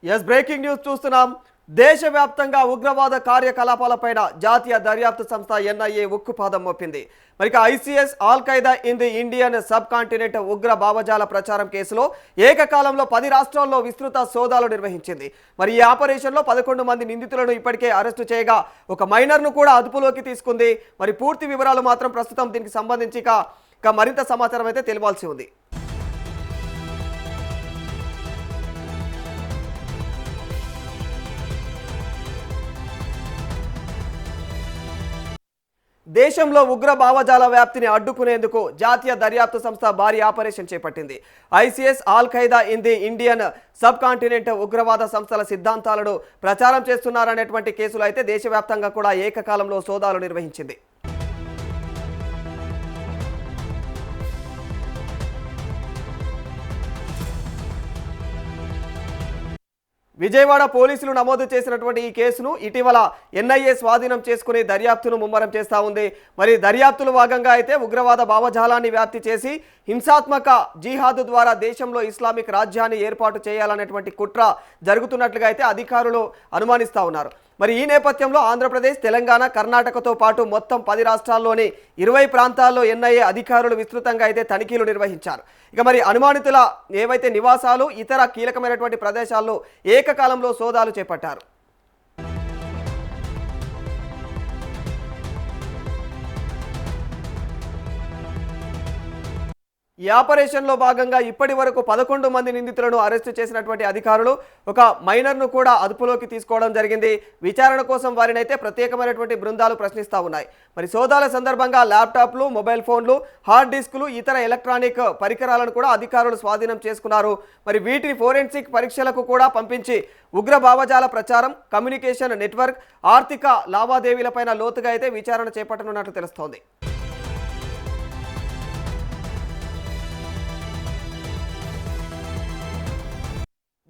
Yes breaking news చూస్తున్నాం. దేశవ్యాప్తంగా ఉగ్రవాద కార్యకలాపాలపైన జాతీయ దర్యాప్తు సంస్థ ఎన్ఐఏ ఉక్కుపాదం మోపింది. మరి ICS all Qaeda in the Indian sub continent ఉగ్ర భావజాల ప్రచారం కేసులో ఏకకాలంలో 10 రాష్ట్రాల్లో విస్తృత సోదాలు నిర్వహించింది. మరి ఈ ఆపరేషన్లో 11 మంది నిందితులను ఇప్పటికే అరెస్టు చేయగా ఒక మైనర్ను కూడా అదుపులోకి తీసుకుంది. మరి పూర్తి వివరాలు మాత్రం ప్రస్తుతం దీనికి సంబంధించి మరింత సమాచారం అయితే తెలియాల్సి ఉంది. దేశంలో ఉగ్ర భావజాల వ్యాప్తిని అడ్డుకునేందుకు జాతీయ దర్యాప్తు సంస్థ భారీ ఆపరేషన్ చేపట్టింది. ICS all Qaeda in the Indian sub continent ఉగ్రవాద సంస్థల సిద్ధాంతాలను ప్రచారం చేస్తున్నారనేటువంటి కేసులు అయితే దేశవ్యాప్తంగా కూడా ఏకకాలంలో సోదాలు నిర్వహించింది. విజయవాడ పోలీసులు నమోదు చేసినటువంటి ఈ కేసును ఇటీవల ఎన్ఐఏ స్వాధీనం చేసుకుని దర్యాప్తును ముమ్మరం చేస్తూ ఉంది. మరి దర్యాప్తులో భాగంగా అయితే ఉగ్రవాద భావజాలాన్ని వ్యాప్తి చేసి హింసాత్మక జిహాద్ ద్వారా దేశంలో ఇస్లామిక్ రాజ్యాన్ని ఏర్పాటు చేయాలనేటువంటి కుట్ర జరుగుతున్నట్లుగా అయితే అధికారులు అనుమానిస్తూ ఉన్నారు. మరి ఈ నేపథ్యంలో ఆంధ్రప్రదేశ్, తెలంగాణ, కర్ణాటకతో పాటు మొత్తం 10 రాష్ట్రాల్లోని 20 ప్రాంతాల్లో ఎన్ఐఏ అధికారులు విస్తృతంగా అయితే తనిఖీలు నిర్వహించారు. ఇక మరి అనుమానితుల ఏవైతే నివాసాలు, ఇతర కీలకమైనటువంటి ప్రదేశాల్లో ఏకకాలంలో సోదాలు చేపట్టారు. ఈ ఆపరేషన్లో భాగంగా ఇప్పటి వరకు 11 మంది నిందితులను అరెస్టు చేసినటువంటి అధికారులు ఒక మైనర్ను కూడా అదుపులోకి తీసుకోవడం జరిగింది. విచారణ కోసం వారిని అయితే ప్రత్యేకమైనటువంటి బృందాలు ప్రశ్నిస్తూ ఉన్నాయి. మరి సోదాల సందర్భంగా ల్యాప్టాప్లు, మొబైల్ ఫోన్లు, హార్డ్ డిస్కులు, ఇతర ఎలక్ట్రానిక్ పరికరాలను కూడా అధికారులు స్వాధీనం చేసుకున్నారు. మరి వీటిని ఫోరెన్సిక్ పరీక్షలకు కూడా పంపించి ఉగ్ర భావజాల ప్రచారం, కమ్యూనికేషన్ నెట్వర్క్, ఆర్థిక లావాదేవీలపైన లోతుగా అయితే విచారణ చేపట్టనున్నట్లు తెలుస్తోంది.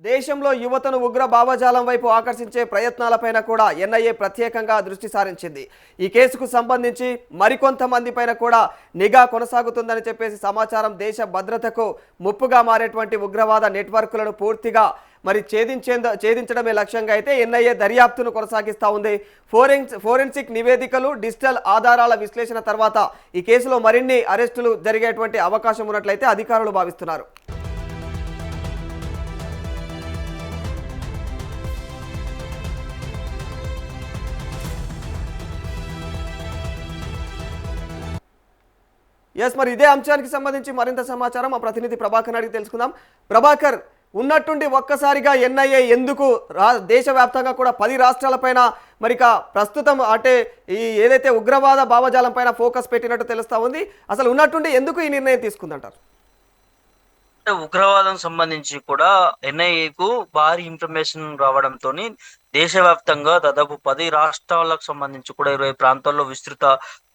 దేశంలో యువతను ఉగ్ర భావజాలం వైపు ఆకర్షించే ప్రయత్నాలపైన కూడా ఎన్ఐఏ ప్రత్యేకంగా దృష్టి సారించింది. ఈ కేసుకు సంబంధించి మరికొంతమంది పైన కూడా నిఘా కొనసాగుతుందని చెప్పేసి సమాచారం. దేశ భద్రతకు ముప్పుగా మారేటువంటి ఉగ్రవాద నెట్వర్క్లను పూర్తిగా మరి ఛేదించడమే లక్ష్యంగా అయితే ఎన్ఐఏ దర్యాప్తును కొనసాగిస్తూ ఉంది. ఫోరెన్సిక్ నివేదికలు, డిజిటల్ ఆధారాల విశ్లేషణ తర్వాత ఈ కేసులో మరిన్ని అరెస్టులు జరిగేటువంటి అవకాశం ఉన్నట్లయితే అధికారులు భావిస్తున్నారు. ఎస్, మరి ఇదే అంశానికి సంబంధించి మరింత సమాచారం మా ప్రతినిధి ప్రభాకర్ అడిగి తెలుసుకుందాం. ప్రభాకర్, ఉన్నట్టుండి ఒక్కసారిగా ఎన్ఐఏ ఎందుకు దేశవ్యాప్తంగా కూడా 10 రాష్ట్రాలపైన మరి ప్రస్తుతం అంటే ఈ ఏదైతే ఉగ్రవాద భావజాలం పైన ఫోకస్ పెట్టినట్టు తెలుస్తా ఉంది, అసలు ఉన్నట్టుండి ఎందుకు ఈ నిర్ణయం తీసుకుందంటారు? ఉగ్రవాదం సంబంధించి కూడా ఎన్ఐఏకు భారీ ఇన్ఫర్మేషన్ రావడంతో దేశవ్యాప్తంగా దాదాపు 10 రాష్ట్రాలకు సంబంధించి కూడా 20 ప్రాంతాల్లో విస్తృత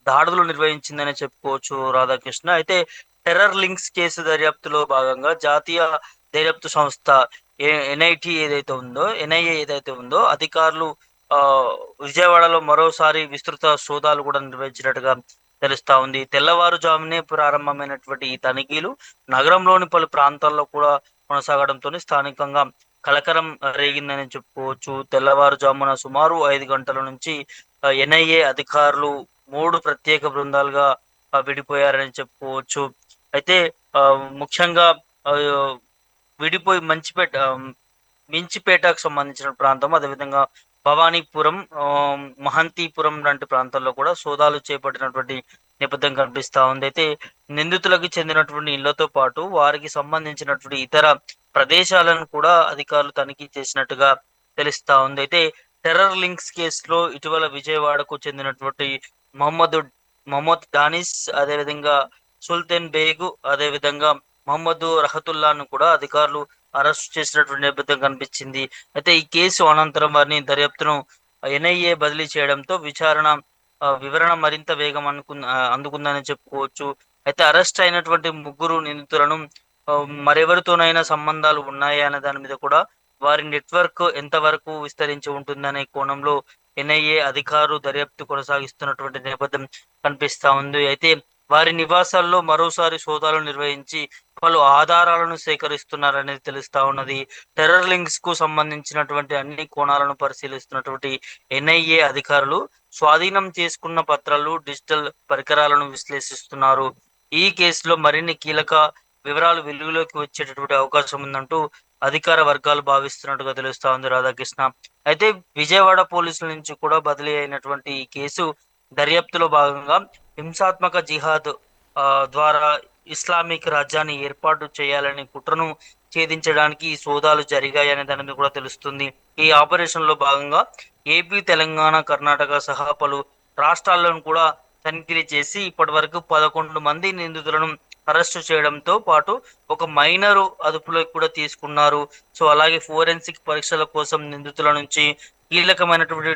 దాడులు నిర్వహించిందనే చెప్పుకోవచ్చు రాధాకృష్ణ. అయితే టెర్రర్ లింక్స్ కేసు దర్యాప్తులో భాగంగా జాతీయ దర్యాప్తు సంస్థ ఎన్ఐఏ ఏదైతే ఉందో అధికారులు విజయవాడలో మరోసారి విస్తృత సోదాలు కూడా నిర్వహించినట్టుగా తెలుస్తా ఉంది. తెల్లవారుజామునే ప్రారంభమైనటువంటి ఈ తనిఖీలు నగరంలోని పలు ప్రాంతాల్లో కూడా కొనసాగడంతో స్థానికంగా కలకరం రేగిందని చెప్పుకోవచ్చు. తెల్లవారుజామున సుమారు 5 గంటల నుంచి ఎన్ఐఏ అధికారులు 3 ప్రత్యేక బృందాలుగా విడిపోయారని చెప్పుకోవచ్చు. అయితే ముఖ్యంగా విడిపోయి మించిపేటకు సంబంధించిన ప్రాంతం, అదేవిధంగా భవానీపురం, మహంతీపురం లాంటి ప్రాంతాల్లో కూడా సోదాలు చేపట్టినటువంటి నేపథ్యం కనిపిస్తా ఉంది. అయితే నిందితులకు చెందినటువంటి ఇళ్లతో పాటు వారికి సంబంధించినటువంటి ఇతర ప్రదేశాలను కూడా అధికారులు తనిఖీ చేసినట్టుగా తెలుస్తా ఉంది. అయితే టెర్రర్ లింక్స్ కేసులో ఇటీవల విజయవాడకు చెందినటువంటి మహమ్మద్ డానిస్, అదేవిధంగా సుల్తాన్ బేగు, అదేవిధంగా మహమ్మద్ రహతుల్లాను కూడా అధికారులు అరెస్ట్ చేసినటువంటి నేపథ్యం కనిపించింది. అయితే ఈ కేసు అనంతరం వారిని దర్యాప్తును ఎన్ఐఏ బదిలీ చేయడంతో వివరణ మరింత వేగం అందుకుందని చెప్పుకోవచ్చు. అయితే అరెస్ట్ అయినటువంటి 3 నిందితులను మరెవరితోనైనా సంబంధాలు ఉన్నాయా అనే దాని మీద కూడా వారి నెట్వర్క్ ఎంతవరకు విస్తరించి ఉంటుందనే కోణంలో ఎన్ఐఏ అధికారులు దర్యాప్తు కొనసాగిస్తున్నటువంటి నేపథ్యం కనిపిస్తా ఉంది. అయితే వారి నివాసాల్లో మరోసారి సోదాలు నిర్వహించి పలు ఆధారాలను సేకరిస్తున్నారనేది తెలుస్తా ఉన్నది. టెర్రర్ లింక్స్ కు సంబంధించినటువంటి అన్ని కోణాలను పరిశీలిస్తున్నటువంటి ఎన్ఐఏ అధికారులు స్వాధీనం చేసుకున్న పత్రాలు, డిజిటల్ పరికరాలను విశ్లేషిస్తున్నారు. ఈ కేసులో మరిన్ని కీలక వివరాలు వెలుగులోకి వచ్చేటటువంటి అవకాశం ఉందంటూ అధికార వర్గాలు భావిస్తున్నట్టుగా తెలుస్తా ఉంది రాధాకృష్ణ. అయితే విజయవాడ పోలీసుల నుంచి కూడా బదిలీ అయినటువంటి ఈ కేసు దర్యాప్తులో భాగంగా హింసాత్మక జిహాద్ ద్వారా ఇస్లామిక్ రాజ్యాన్ని ఏర్పాటు చేయాలనే కుట్రను ఛేదించడానికి ఈ సోదాలు జరిగాయనే దాని మీద కూడా తెలుస్తుంది. ఈ ఆపరేషన్ లో భాగంగా ఏపీ, తెలంగాణ, కర్ణాటక సహా పలు రాష్ట్రాలను కూడా తనిఖీలు చేసి ఇప్పటి వరకు 11 మంది నిందితులను అరెస్టు చేయడంతో పాటు ఒక మైనరు అదుపులోకి కూడా తీసుకున్నారు. సో అలాగే ఫోరెన్సిక్ పరీక్షల కోసం నిందితుల నుంచి కీలకమైనటువంటి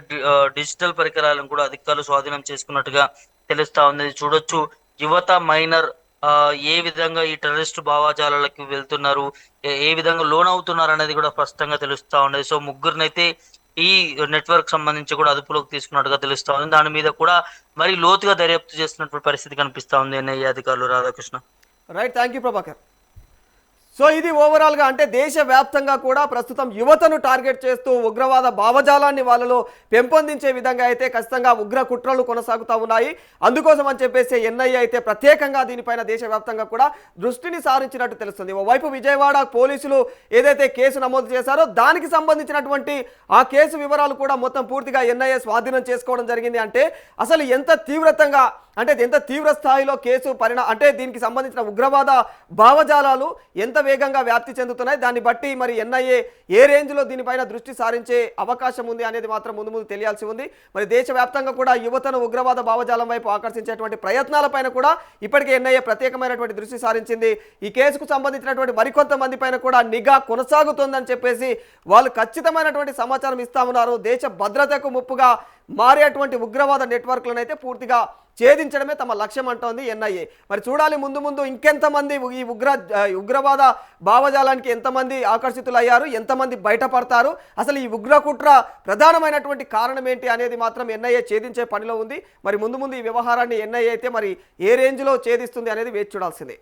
డిజిటల్ పరికరాలను కూడా అధికారులు స్వాధీనం చేసుకున్నట్టుగా తెలుస్తా ఉంది. చూడొచ్చు, యువత మైనర్ ఏ విధంగా ఈ టెర్రరిస్టు భావజాలాలకు వెళ్తున్నారు, ఏ విధంగా లోన్ అవుతున్నారు అనేది కూడా స్పష్టంగా తెలుస్తా ఉండేది. సో ముగ్గురినైతే ఈ నెట్వర్క్ సంబంధించి కూడా అదుపులోకి తీసుకున్నట్టుగా తెలుస్తా ఉంది. దాని మీద కూడా మరి లోతుగా దర్యాప్తు చేస్తున్నటువంటి పరిస్థితి కనిపిస్తా ఉంది ఎన్ఐఏ అధికారులు. Radhakrishna. Right, thank you Prabhakar. So ఇది ఓవరాల్గా అంటే దేశవ్యాప్తంగా కూడా ప్రస్తుతం యువతను టార్గెట్ చేస్తూ ఉగ్రవాద భావజాలాన్ని వాళ్ళలో పెంపొందించే విధంగా అయితే ఖచ్చితంగా ఉగ్ర కుట్రలు కొనసాగుతూ ఉన్నాయి. అందుకోసం అని చెప్పేసి ఎన్ఐఏ అయితే ప్రత్యేకంగా దీనిపైన దేశవ్యాప్తంగా కూడా దృష్టిని సారించినట్టు తెలుస్తుంది. ఓవైపు విజయవాడ పోలీసులు ఏదైతే కేసు నమోదు చేశారో దానికి సంబంధించినటువంటి ఆ కేసు వివరాలు కూడా మొత్తం పూర్తిగా ఎన్ఐఏ స్వాధీనం చేసుకోవడం జరిగింది. అంటే అసలు ఎంత తీవ్రతంగా అంటే ఎంత తీవ్ర స్థాయిలో కేసు అంటే దీనికి సంబంధించిన ఉగ్రవాద భావజాలాలు ఎంత వేగంగా వ్యాప్తి చెందుతున్నాయి, దాన్ని బట్టి మరి ఎన్ఐఏ ఏ రేంజ్లో దీనిపైన దృష్టి సారించే అవకాశం ఉంది అనేది మాత్రం ముందు ముందు తెలియాల్సి ఉంది. మరి దేశవ్యాప్తంగా కూడా యువతను ఉగ్రవాద భావజాలం వైపు ఆకర్షించేటువంటి ప్రయత్నాలపైన కూడా ఇప్పటికే ఎన్ఐఏ ప్రత్యేకమైనటువంటి దృష్టి సారించింది. ఈ కేసుకు సంబంధించినటువంటి మరికొంతమంది పైన కూడా నిఘా కొనసాగుతోందని చెప్పేసి వాళ్ళు ఖచ్చితమైనటువంటి సమాచారం ఇస్తా ఉన్నారు. దేశ భద్రతకు ముప్పుగా మారేటువంటి ఉగ్రవాద నెట్వర్క్లను అయితే పూర్తిగా ఛేదించడమే తమ లక్ష్యం అంటోంది ఎన్ఐఏ. మరి చూడాలి ముందు ముందు ఇంకెంతమంది ఈ ఉగ్రవాద భావజాలానికి ఎంతమంది ఆకర్షితులయ్యారు, ఎంతమంది బయటపడతారు, అసలు ఈ ఉగ్ర కుట్ర ప్రధానమైనటువంటి కారణం ఏంటి అనేది మాత్రం ఎన్ఐఏ ఛేదించే పనిలో ఉంది. మరి ముందు ముందు ఈ వ్యవహారాన్ని ఎన్ఐఏ అయితే మరి ఏ రేంజ్లో ఛేదిస్తుంది అనేది వేచి చూడాల్సిందే.